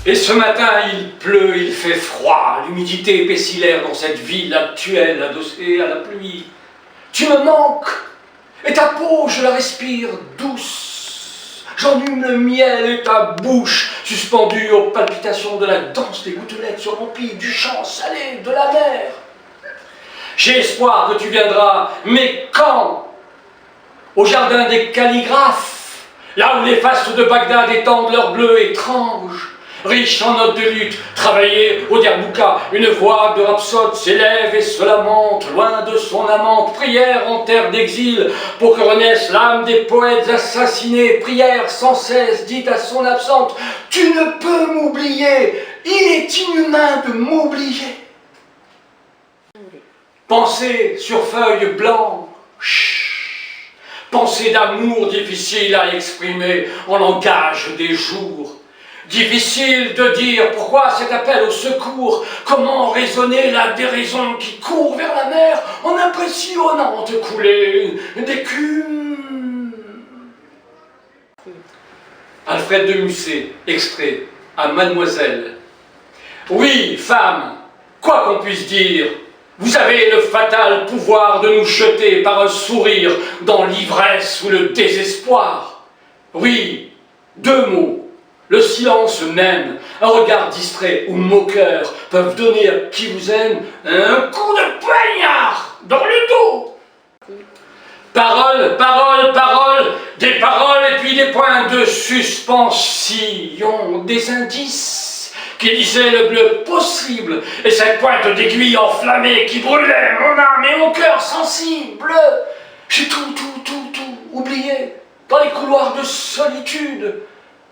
Et ce matin, il pleut, il fait froid, l'humidité épaissit l'air dans cette ville actuelle, adossée à la pluie. Tu me manques, et ta peau, je la respire douce. J'enhume le miel et ta bouche, suspendue aux palpitations de la danse des gouttelettes sur l'empire du chant salé de la mer. J'ai espoir que tu viendras, mais quand? Au jardin des calligraphes, là où les fastes de Bagdad étendent leur bleu étrange. Riche en notes de lutte, travaillé au derbouka, une voix de rhapsode s'élève et se lamente, loin de son amante, prière en terre d'exil, pour que renaisse l'âme des poètes assassinés, prière sans cesse dite à son absente, tu ne peux m'oublier, il est inhumain de m'oublier. Pensée sur feuille blanche, pensée d'amour difficile à exprimer en langage des jours. Difficile de dire pourquoi cet appel au secours, comment raisonner la déraison qui court vers la mer en impressionnante coulée d'écume. Alfred de Musset, extrait à Mademoiselle. Oui, femme, quoi qu'on puisse dire, vous avez le fatal pouvoir de nous jeter par un sourire dans l'ivresse ou le désespoir. Oui, deux mots. Le silence même, un regard distrait ou moqueur peuvent donner à qui vous aime un coup de poignard dans le dos. Paroles, paroles, paroles, des paroles et puis des points de suspension, des indices qui disaient le bleu possible et cette pointe d'aiguille enflammée qui brûlait mon âme et mon cœur sensible. J'ai tout oublié dans les couloirs de solitude.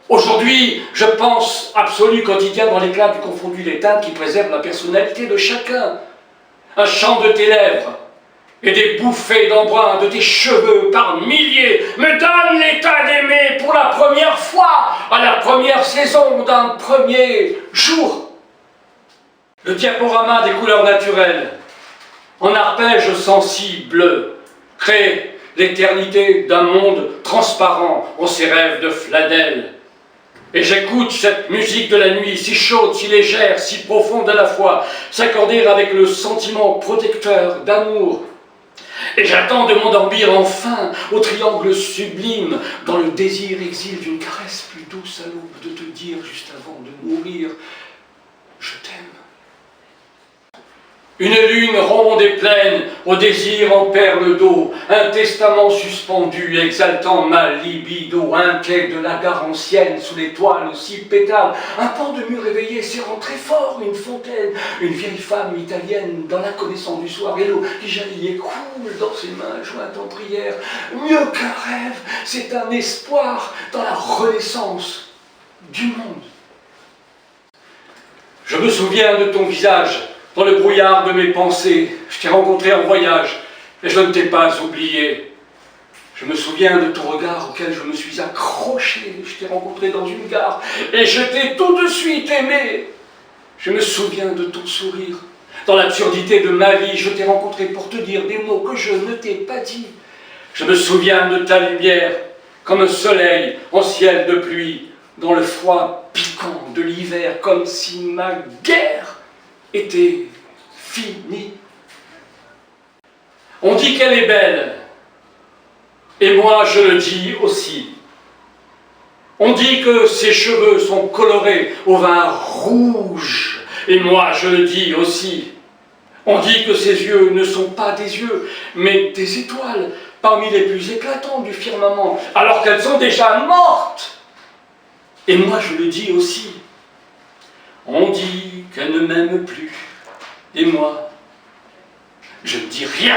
Aujourd'hui, je pense absolu quotidien dans l'éclat du confondu des teintes qui préserve la personnalité de chacun. Un chant de tes lèvres et des bouffées d'embrun de tes cheveux par milliers me donnent l'état d'aimer pour la première fois, à la première saison d'un premier jour. Le diaporama des couleurs naturelles, en arpège sensible, crée l'éternité d'un monde transparent en ses rêves de flanelle. Et j'écoute cette musique de la nuit, si chaude, si légère, si profonde à la fois, s'accorder avec le sentiment protecteur d'amour. Et j'attends de m'endormir enfin au triangle sublime, dans le désir exil d'une caresse plus douce à l'aube, de te dire juste avant de mourir, je t'aime. Une lune ronde et pleine, au désir en perles d'eau, un testament suspendu, exaltant ma libido, un quai de la gare ancienne, sous les toiles 6 pétales, un pan de mur éveillé serrant très fort une fontaine, une vieille femme italienne dans l'inconnaissant du soir, et l'eau qui jaillit et coule dans ses mains jointes en prière. Mieux qu'un rêve, c'est un espoir dans la renaissance du monde. Je me souviens de ton visage, dans le brouillard de mes pensées, je t'ai rencontré en voyage, et je ne t'ai pas oublié. Je me souviens de ton regard auquel je me suis accroché, je t'ai rencontré dans une gare, et je t'ai tout de suite aimé. Je me souviens de ton sourire. Dans l'absurdité de ma vie, je t'ai rencontré pour te dire des mots que je ne t'ai pas dit. Je me souviens de ta lumière, comme un soleil en ciel de pluie, dans le froid piquant de l'hiver, comme si ma guerre était finie. On dit qu'elle est belle, et moi je le dis aussi. On dit que ses cheveux sont colorés au vin rouge, et moi je le dis aussi. On dit que ses yeux ne sont pas des yeux, mais des étoiles, parmi les plus éclatantes du firmament, alors qu'elles sont déjà mortes. Et moi je le dis aussi. On dit qu'elle ne m'aime plus. Et moi, je ne dis rien.